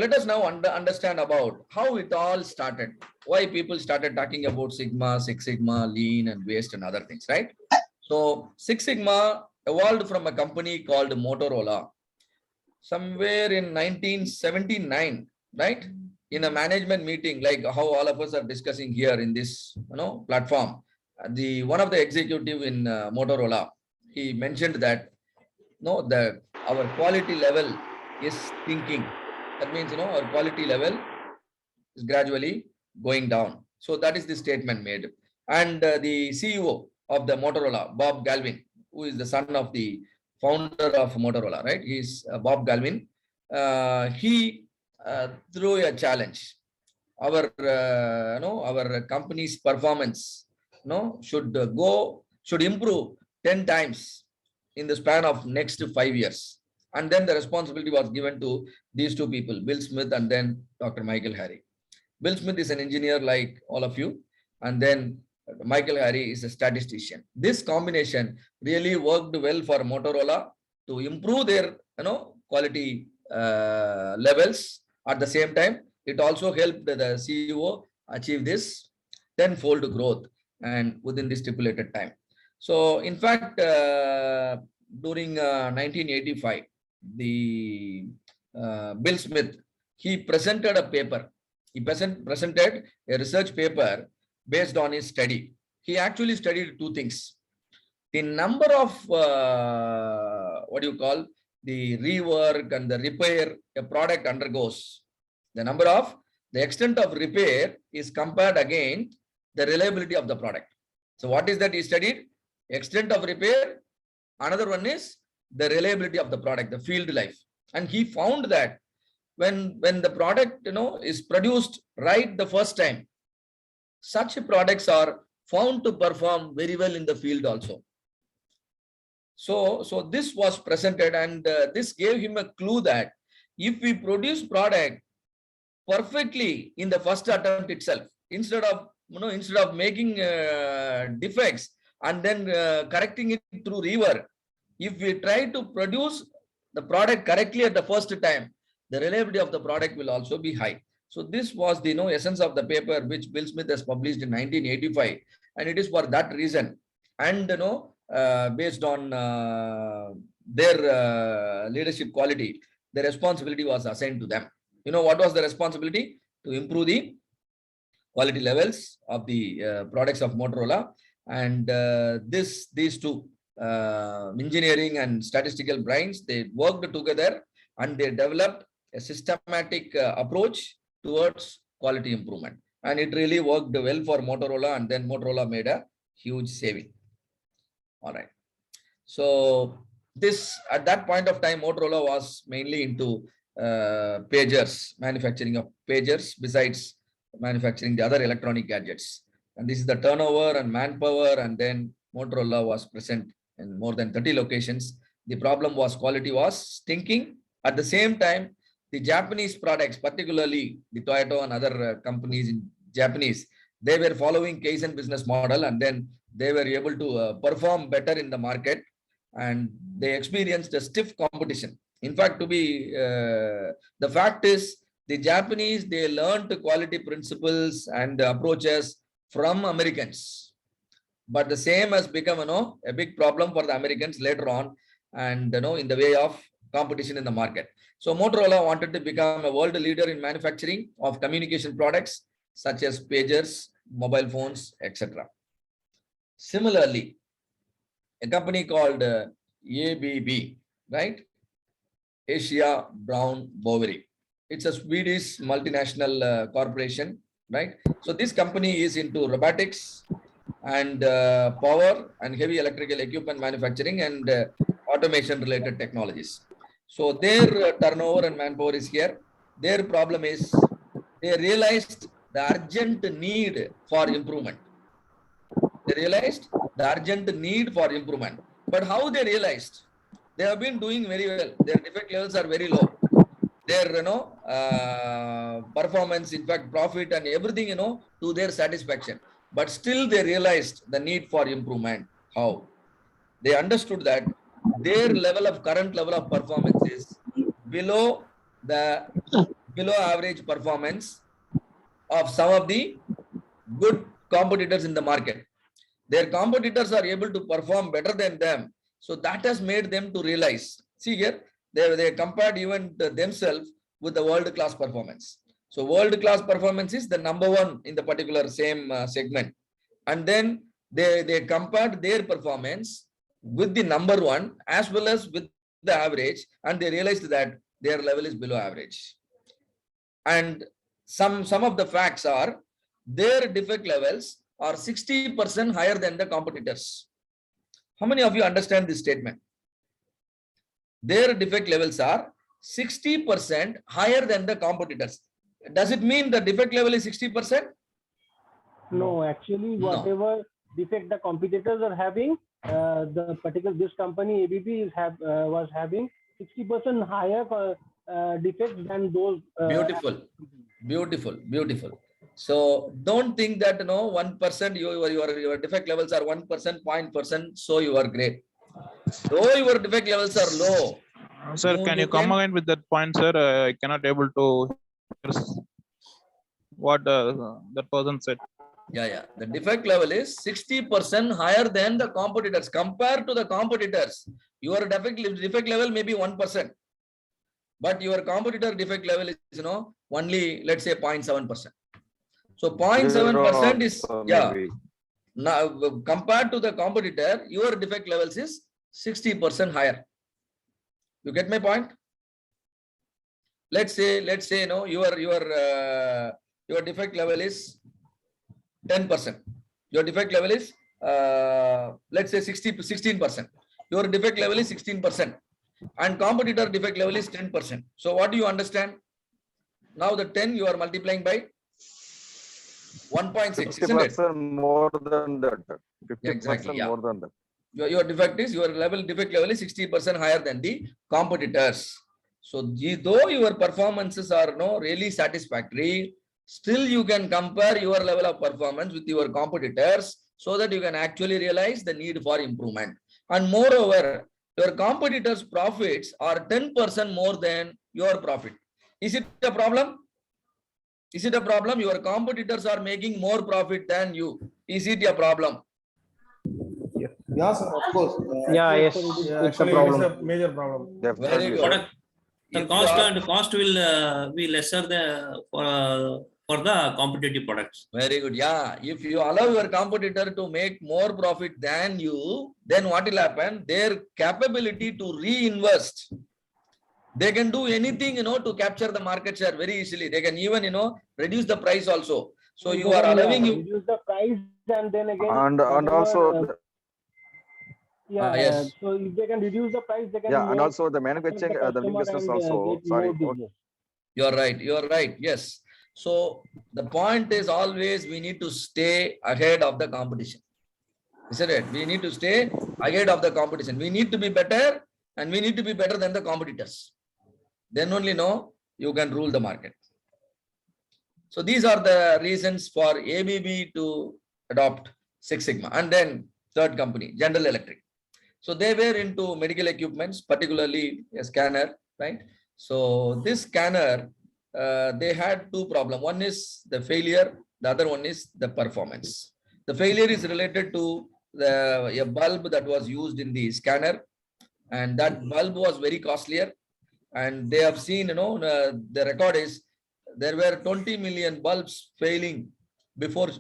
Let us now understand about how it all started. Why people started talking about Sigma, Six Sigma, Lean, and Waste and other things, right? So Six Sigma evolved from a company called Motorola somewhere in 1979, right? In a management meeting, like how all of us are discussing here in this platform. The one of the executive in Motorola, he mentioned that no, our quality level is sinking. That means our quality level is gradually going down. So that is the statement made. And the CEO of the Motorola, Bob Galvin, who is the son of the founder of Motorola, right? He's Bob Galvin. He threw a challenge. Our company's performance, should improve 10 times in the span of next 5 years. And then the responsibility was given to these two people, Bill Smith and then Dr. Michael Harry. Bill Smith is an engineer like all of you, and then Michael Harry is a statistician. This combination really worked well for Motorola to improve their quality levels. At the same time, it also helped the CEO achieve this tenfold growth and within the stipulated time. So, in fact, during 1985, the Bill Smith, he presented a paper. He presented a research paper based on his study. He actually studied two things. The number of the rework and the repair a product undergoes. The extent of repair is compared against the reliability of the product. So what is that he studied? Extent of repair. Another one is the reliability of the product, the field life. And he found that when the product is produced right the first time, such products are found to perform very well in the field also. So this was presented, and this gave him a clue that if we produce product perfectly in the first attempt itself, instead of making defects and then correcting it through rework, if we try to produce the product correctly at the first time, the reliability of the product will also be high. So this was the essence of the paper which Bill Smith has published in 1985, and it is for that reason. And based on their leadership quality, the responsibility was assigned to them. What was the responsibility? To improve the quality levels of the products of Motorola, and these two engineering and statistical brains, they worked together and they developed a systematic approach towards quality improvement, and it really worked well for Motorola, and then Motorola made a huge saving. All right. So this, at that point of time, Motorola was mainly into pagers, manufacturing of pagers, besides manufacturing the other electronic gadgets. And this is the turnover and manpower, and then Motorola was present in more than 30 locations. The problem was quality was stinking. At the same time, the Japanese products, particularly the Toyota and other companies in Japanese, they were following Kaizen business model, and then they were able to perform better in the market, and they experienced a stiff competition. In fact, the fact is, the Japanese, they learned quality principles and approaches from Americans, but the same has become a big problem for the Americans later on, and in the way of competition in the market. So Motorola wanted to become a world leader in manufacturing of communication products such as pagers, mobile phones, etc. Similarly, a company called ABB, right? Asia Brown Boveri. It's a Swedish multinational corporation, right? So this company is into robotics and power and heavy electrical equipment manufacturing and automation related technologies. So their turnover and manpower is here. Their problem is they realized the urgent need for improvement. They realized the urgent need for improvement. But how they realized? They have been doing very well. Their defect levels are very low. Their performance, in fact, profit and everything, to their satisfaction. But still they realized the need for improvement. How? They understood that their current level of performance is below the below average performance of some of the good competitors in the market. Their competitors are able to perform better than them. So that has made them to realize, see here, they compared even themselves with the world-class performance. So world-class performance is the number one in the particular same segment. And then they compared their performance with the number one as well as with the average, and they realized that their level is below average. And some of the facts are their defect levels are 60% higher than the competitors. How many of you understand this statement? Their defect levels are 60% higher than the competitors. Does it mean the defect level is 60%? No, actually, whatever defect the competitors are having, the particular this company ABB is was having 60% higher defects than those. Beautiful. So don't think that 1% your defect levels are 1%, 0.%, so you are great. Though your defect levels are low. Sir, can you come again with that point, sir? I cannot able to hear what that person said. Yeah. The defect level is 60% higher than the competitors. Compared to the competitors, your defect level may be 1%. But your competitor defect level is, only, let's say 0.7%. So 0.7% is, now compared to the competitor, your defect levels is 60% higher. You get my point? Let's say, your defect level is 10%. Your defect level is, let's say 16%. Your defect level is 16%. And competitor defect level is 10%. So what do you understand? Now the 10 you are multiplying by 1.6, isn't it? More than that. 50% exactly, yeah. More than that. Your defect level is 60% higher than the competitors. So though your performances are really satisfactory, still you can compare your level of performance with your competitors so that you can actually realize the need for improvement. And moreover, your competitors' profits are 10% more than your profit. Is it a problem? Is it a problem? Your competitors are making more profit than you. Is it a problem? Yes, of course. Yes, it's a problem. It is a major problem. Very good. The cost will be lesser for the competitive products. Very good. Yeah. If you allow your competitor to make more profit than you, then what will happen? Their capability to reinvest. They can do anything, to capture the market share very easily. They can even, reduce the price also. So you are allowing you reduce the price and then again. And also. Yes. So if they can reduce the price, they can. Yeah, and also the manufacturing, the business also. Sorry. You're right. Yes. So the point is always we need to stay ahead of the competition. Isn't it? We need to stay ahead of the competition. We need to be better, and we need to be better than the competitors. Then only you can rule the market. So these are the reasons for ABB to adopt Six Sigma. And then third company, General Electric. So they were into medical equipments, particularly a scanner, right? So this scanner, they had two problems. One is the failure. The other one is the performance. The failure is related to a bulb that was used in the scanner, and that bulb was very costlier. And they have seen, the record is there were 20 million bulbs failing before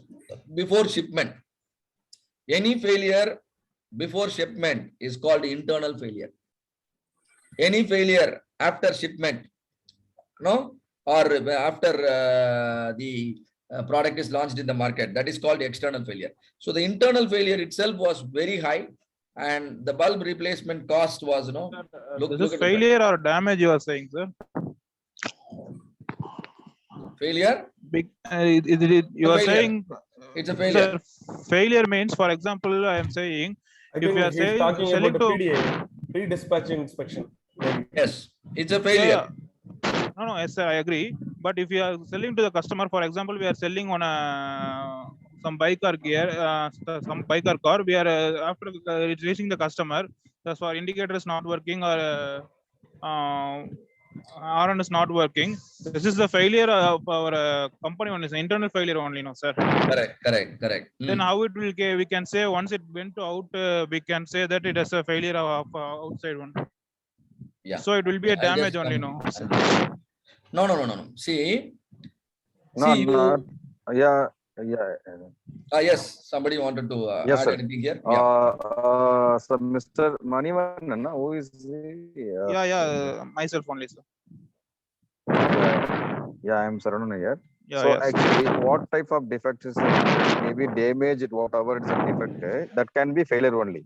shipment. Any failure before shipment is called internal failure. Any failure after shipment, or after the product is launched in the market, that is called external failure. So the internal failure itself was very high, and the bulb replacement cost was, This is failure or damage you are saying, sir? Failure? You are saying it's a failure. Sir, failure means, for example, I am saying, I think if you are talking selling about the PDA, pre-dispatching inspection. Maybe. Yes, it's a failure. Yeah. No, yes, sir, I agree. But if you are selling to the customer, for example, we are selling on some biker gear, some biker car. We are after reaching the customer, the indicator is not working, or RN is not working. This is the failure of our company only, internal failure only, no, sir. Correct. Then how it will we can say once it went out, we can say that it is a failure of outside one. Yeah. So it will be a I'll damage just only, come- no. No. See, No, you. no. Yeah. Yes, somebody wanted to Yes, add sir. anything here. Yeah. So Mr. Manivan, who is he? Myself only, sir. Yeah, I'm Saranun here. Yeah, So yes. actually, what type of defect is maybe damage, whatever it's a defect, that can be failure only.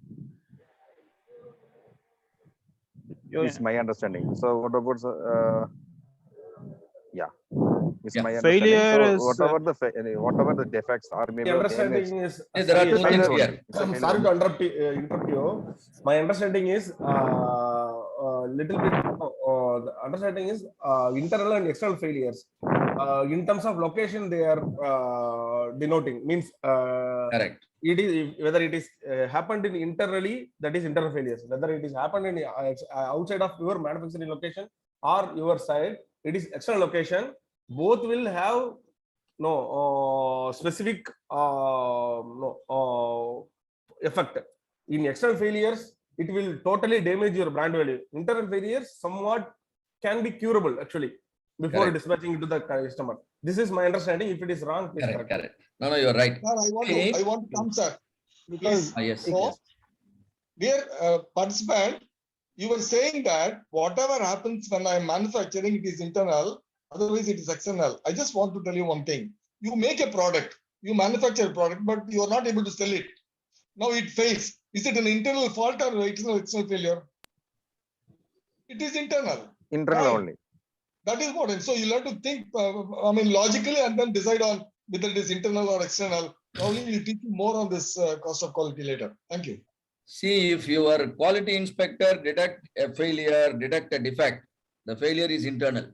Is my understanding. So what about it's my Failure understanding. So is whatever the defects are, maybe My damage. understanding is Yes, there are two things failure here. only. It's a I'm failure sorry only. to interrupt you. My understanding is little bit. The understanding is internal and external failures. In terms of location, they are denoting means. Correct. It is whether it is happened in internally, that is internal failures. Whether it is happened in outside of your manufacturing location or your side, it is external location. Both will have specific effect. In external failures, it will totally damage your brand value. Internal failures somewhat can be curable actually before Correct. dispatching it to the customer. This is my understanding. If it is wrong, please correct. Correct. No, you're right. Sir, I want to come, sir. Because Yes. dear participant, you were saying that whatever happens when I'm manufacturing, it is internal, otherwise it is external. I just want to tell you one thing. You make a product, you manufacture a product, but you are not able to sell it. Now it fails. Is it an internal fault or external failure? It is internal. Internal Right. only. That is what. And so you'll have to think, logically, and then decide on whether it is internal or external. Probably we'll teach you more on this cost of quality later. Thank you. See, if your quality inspector detect a failure, detect a defect, the failure is internal.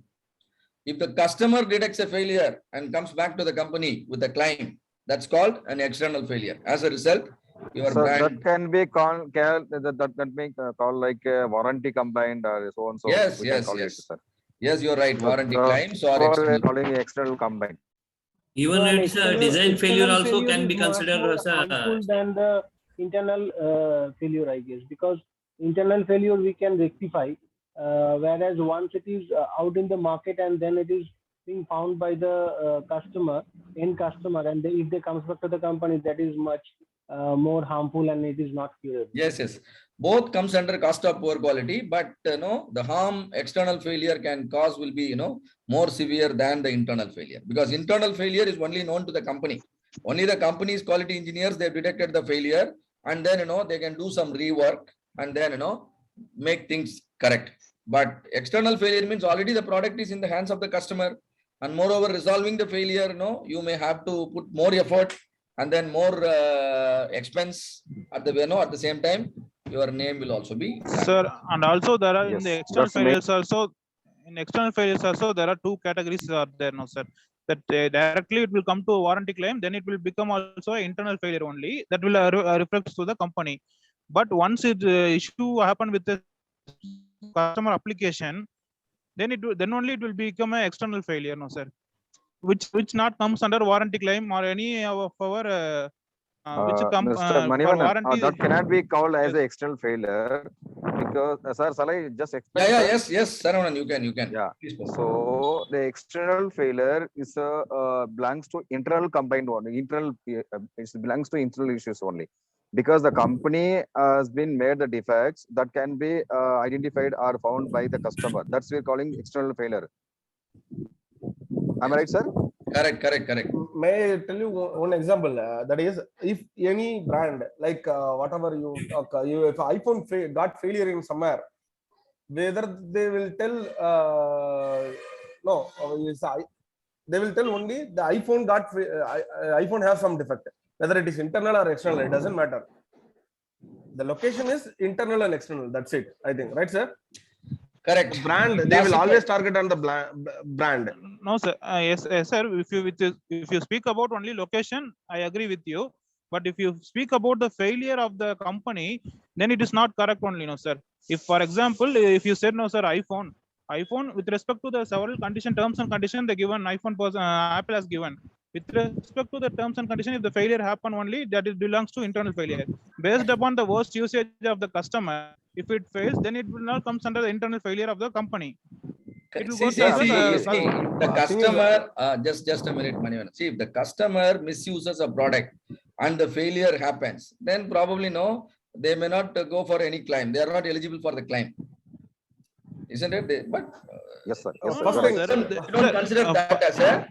If the customer detects a failure and comes back to the company with a claim, that's called an external failure. As a result, your So brand. that can be called that may call like a warranty complaint or so and so. Yes. It, sir. Yes, you're right. Warranty claims or external. Calling external complaint. Even it's a design failure also can be considered as a harmful than the internal failure, I guess, because internal failure we can rectify, whereas once it is out in the market and then it is being found by the end customer, and if they comes back to the company, that is much more harmful and it is not curable. Yes. Both comes under cost of poor quality, but the harm external failure can cause will be more severe than the internal failure, because internal failure is only known to the company. Only the company's quality engineers, they've detected the failure, and then they can do some rework and then make things correct. But external failure means already the product is in the hands of the customer, and moreover resolving the failure, you may have to put more effort and then more expense at the same time. Your name will also be. Sir, and also there are in the external failures also. In external failures also, there are two categories are there now, sir. That directly it will come to a warranty claim, then it will become also an internal failure only. That will reflect to the company. But once it issue happen with the customer application, then only it will become an external failure, no, sir. Which not comes under warranty claim or any of our. Mr. Manivan, that cannot be called as an external failure because, sir, shall I just explain? Yes, Saravanan, you can. Yeah. So the external failure is belongs to internal combined one. It belongs to internal issues only, because the company has been made the defects that can be identified or found by the customer. That's we're calling external failure. Am I right, sir? Correct. May I tell you one example? That is, if any brand, like whatever you talk, if iPhone got failure in somewhere, whether they will tell they will tell only the iPhone iPhone has some defect. Whether it is internal or external, it doesn't matter. The location is internal and external. That's it, I think, right, sir? Correct. The brand, they will always target on the brand. No, sir. Yes, sir. If you speak about only location, I agree with you. But if you speak about the failure of the company, then it is not correct only, no, sir. If, for example, if you said, no, sir, iPhone, iPhone with respect to the several terms and conditions they given Apple has given. With respect to the terms and conditions, if the failure happen only, that it belongs to internal failure. Based upon the worst usage of the customer, if it fails, then it will not comes under the internal failure of the company. It will go to the customer, just a minute, Manivan. See, if the customer misuses a product and the failure happens, then probably no, they may not go for any claim. They are not eligible for the claim. Isn't it? But yes, sir. Yes, Yes, sir. You don't consider that as a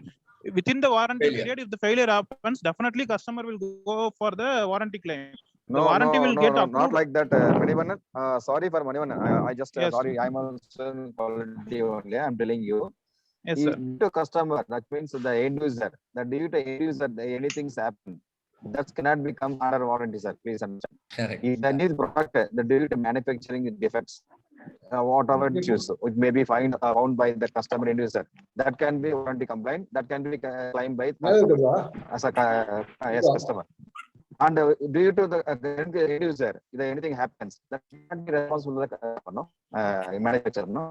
within the warranty failure. period. If the failure happens, definitely customer will go for the warranty claim. The No, warranty will get not approved. like that. Manivan, sorry for Manivan. I just Yes. sorry. I'm also in quality only. I'm telling you. Yes, sir. To customer, that means the end user. That due to end user, anything's happened. That cannot become under warranty, sir. Please understand. Correct. If the new product, the due to manufacturing defects, whatever issues, it may be found by the customer end user. That can be warranty complaint. That can be claimed by as a customer. And due to the end user, if anything happens, that can be responsible for manufacturer. No.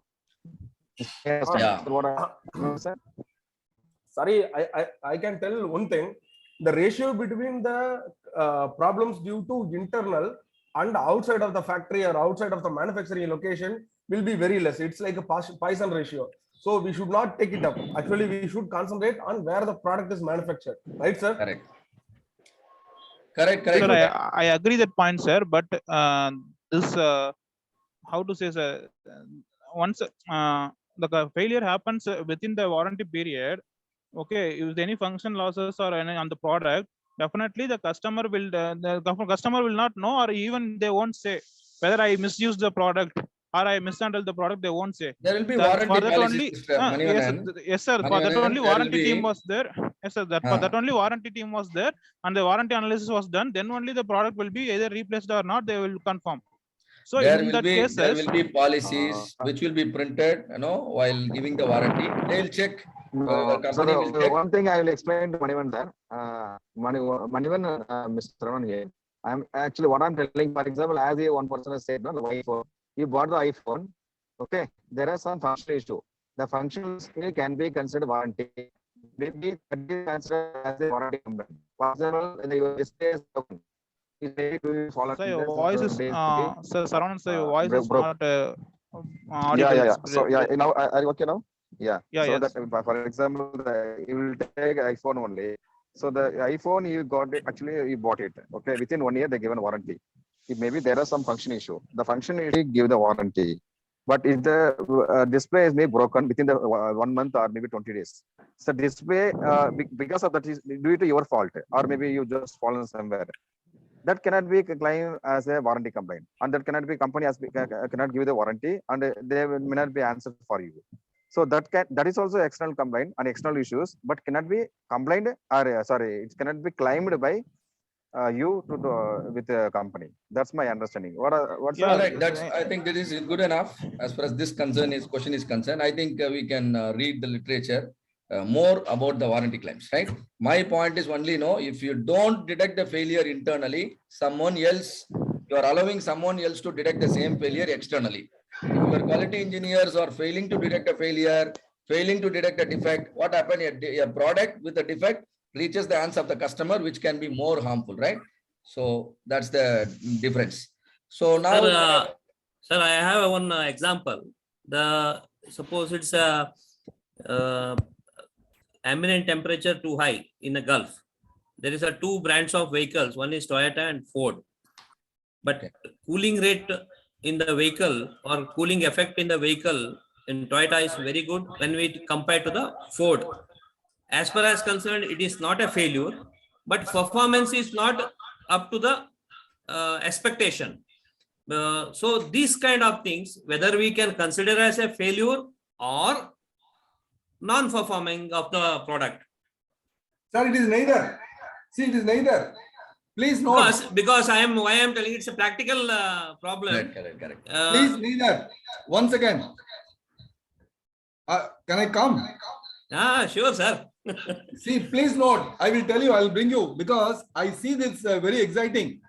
Sorry, I can tell one thing. The ratio between the problems due to internal and outside of the factory or outside of the manufacturing location will be very less. It's like a Poisson ratio. So we should not take it up. Actually, we should concentrate on where the product is manufactured. Right, sir? Correct. Sir, I agree that point, sir. But this, how to say, sir, once the failure happens within the warranty period, okay, if any function losses or any on the product, definitely the customer will not know, or even they won't say whether I misused the product or I mishandled the product. They won't say. There will be warranty policies. Yes, sir. For that only warranty team was there. Yes, sir. For that only warranty team was there, and the warranty analysis was done. Then only the product will be either replaced or not. They will confirm. So there in that case, there will be policies which will be printed, while giving the warranty. They'll check. Company will check. One thing I will explain to Manivan, sir. Manivan, Mr. Raman here. I'm actually what I'm telling. For example, as one person has said, no, the iPhone. You bought the iPhone. Okay, there are some functional issue. The functions can be considered warranty. Maybe considered as a warranty number. For example, the display is broken. So your voice is, sir, Saran, sir, your voice is not audible. Yeah. So now I okay now. Yeah. Yeah. So yes. that, for example, you will take iPhone only. So the iPhone you got it, actually you bought it. Okay, within 1 year they given warranty. If maybe there are some function issue. The function issue give the warranty. But if the display is maybe broken within the 1 month or maybe 20 days, so display because of that is due to your fault, or maybe you just fallen somewhere. That cannot be claimed as a warranty complaint, and that cannot be company cannot give the warranty, and they may not be answered for you. So that is also external complaint and external issues, but cannot be complained or it cannot be claimed by you with the company. That's my understanding. What's correct? I think that is good enough as far as this question is concerned. I think we can read the literature. More about the warranty claims, right? My point is only, if you don't detect the failure internally, you are allowing someone else to detect the same failure externally. If your quality engineers are failing to detect a failure, failing to detect a defect, what happened? A product with a defect reaches the hands of the customer, which can be more harmful, right? So that's the difference. So now, sir, I have one example. Suppose it's a ambient temperature too high in the Gulf. There is two brands of vehicles. One is Toyota and Ford. But cooling rate in the vehicle or cooling effect in the vehicle in Toyota is very good when we compare to the Ford. As far as concerned, it is not a failure, but performance is not up to the expectation. So these kind of things, whether we can consider as a failure or non-performing of the product. Sir, it is neither. See, it is neither. Please note. Because why I am telling it's a practical problem. Correct. Please neither. One second. Can I come? Sure, sir. See, please note. I will tell you. I will bring you because I see this very exciting.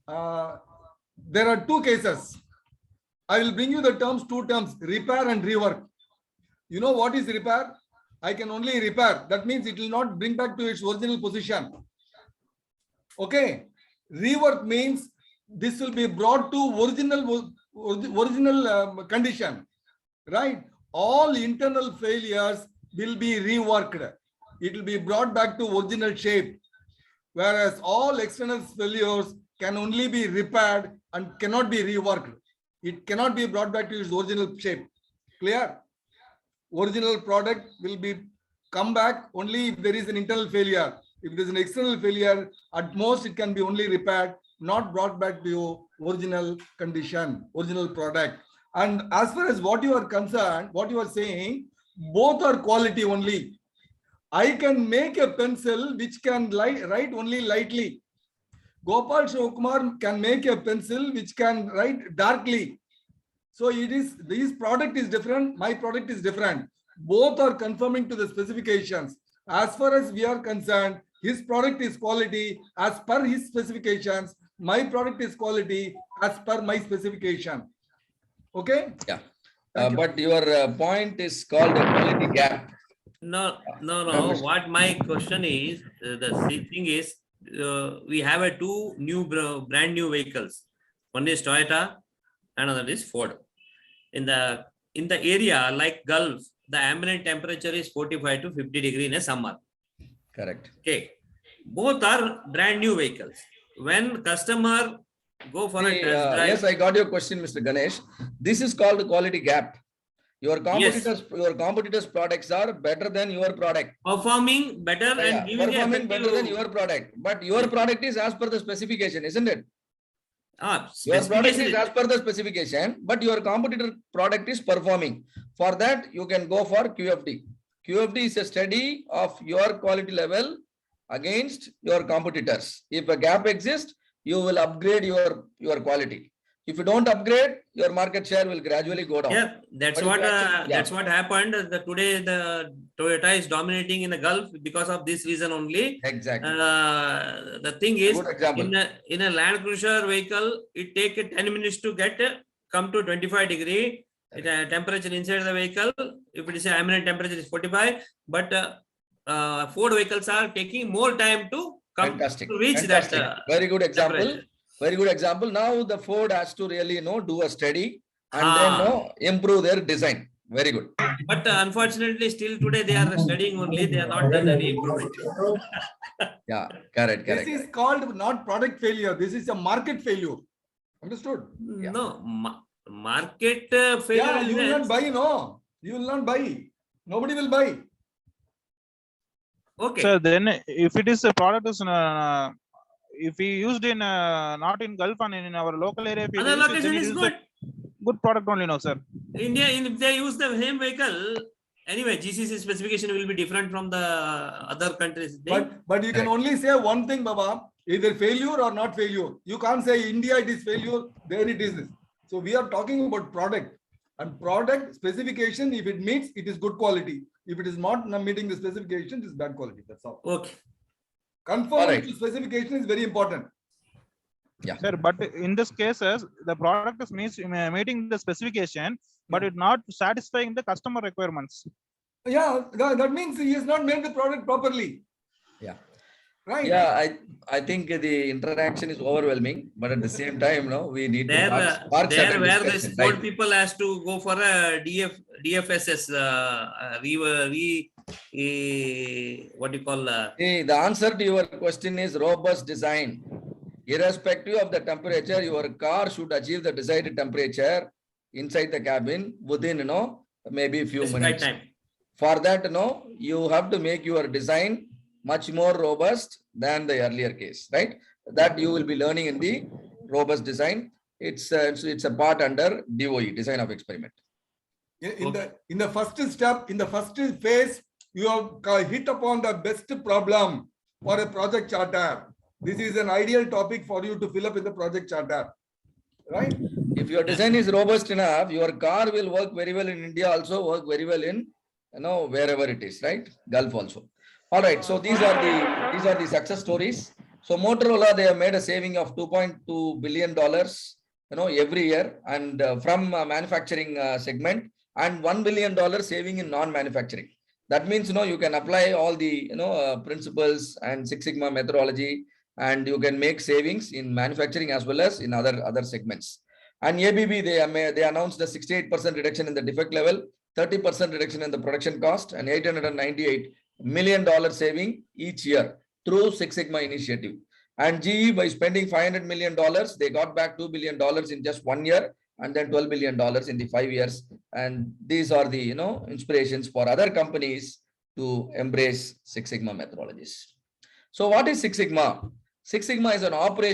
There are two cases. I will bring you the terms, two terms, repair and rework. You know what is repair? I can only repair. That means it will not bring back to its original position. Okay. Rework means this will be brought to original condition, right? All internal failures will be reworked. It will be brought back to original shape, whereas all external failures can only be repaired and cannot be reworked. It cannot be brought back to its original shape. Clear? Original product will be come back only if there is an internal failure. If there is an external failure, at most it can be only repaired, not brought back to your original condition, original product. And as far as what you are concerned, what you are saying, both are quality only. I can make a pencil which can write only lightly. Gopal Shivakumar can make a pencil which can write darkly. So it is, this product is different, my product is different. Both are conforming to the specifications. As far as we are concerned, his product is quality as per his specifications. My product is quality as per my specification. Okay? Yeah. But your point is called a quality gap. No. What my question is, the thing is, we have two brand new vehicles. One is Toyota, another is Ford. In the area like Gulf, the ambient temperature is 45 to 50 degrees in a summer. Correct. Okay. Both are brand new vehicles. When customer go for a test drive. Yes, I got your question, Mr. Ganesh. This is called the quality gap. Your competitors' products are better than your product. Performing better and giving performing better than your product. But your product is as per the specification, isn't it? Your product is as per the specification, but your competitor product is performing. For that, you can go for QFD. QFD is a study of your quality level against your competitors. If a gap exists, you will upgrade your quality. If you don't upgrade, your market share will gradually go down. Yeah, that's what happened. Today the Toyota is dominating in the Gulf because of this reason only. Exactly. The thing is, in a Land Cruiser vehicle, it takes 10 minutes to come to 25 degree temperature inside the vehicle. If it is an ambient temperature is 45, but Ford vehicles are taking more time to come to reach that. Very good example. Very good example. Now the Ford has to really do a study and then improve their design. Very good. But unfortunately, still today they are studying only. They are not done any improvement. Yeah, correct. This is called not product failure. This is a market failure. Understood? Yeah. No, market failure. Yeah, you will not buy. No, you will not buy. Nobody will buy. Okay. So then, if it is a product is if we used in not in Gulf and in our local area, other location is good. Good product only, no, sir. India, if they use the same vehicle, anyway, GCC specification will be different from the other countries. But you can only say one thing, Baba, either failure or not failure. You can't say India it is failure, there it is. So we are talking about product, and product specification, if it meets, it is good quality. If it is not meeting the specification, it is bad quality. That's all. Okay. Conforming to specification is very important. Yeah, sir. But in this cases, the product is meeting the specification, but it's not satisfying the customer requirements. Yeah, that means he has not made the product properly. Yeah. Right. Yeah, I think the interaction is overwhelming, but at the same time, we need to where the sport people has to go for a DFSS what do you call? The answer to your question is robust design. Irrespective of the temperature, your car should achieve the desired temperature inside the cabin within maybe a few minutes. Time. For that, you have to make your design much more robust than the earlier case, right? That you will be learning in the robust design. It's a part under DOE, design of experiment. In the first step, in the first phase, you have hit upon the best problem for a project charter. This is an ideal topic for you to fill up in the project charter, right? If your design is robust enough, your car will work very well in India, also work very well in wherever it is, right? Gulf also. All right, so these are the success stories. So Motorola, they have made a saving of $2.2 billion every year, and from manufacturing segment, and $1 billion saving in non-manufacturing. That means, you can apply all the, principles and Six Sigma methodology, and you can make savings in manufacturing as well as in other segments. And ABB, they announced a 68% reduction in the defect level, 30% reduction in the production cost, and $898 million saving each year through Six Sigma initiative. And GE, by spending $500 million, they got back $2 billion in just 1 year, and then $12 billion in the 5 years. And these are the, inspirations for other companies to embrace Six Sigma methodologies. So what is Six Sigma? Six Sigma is an operation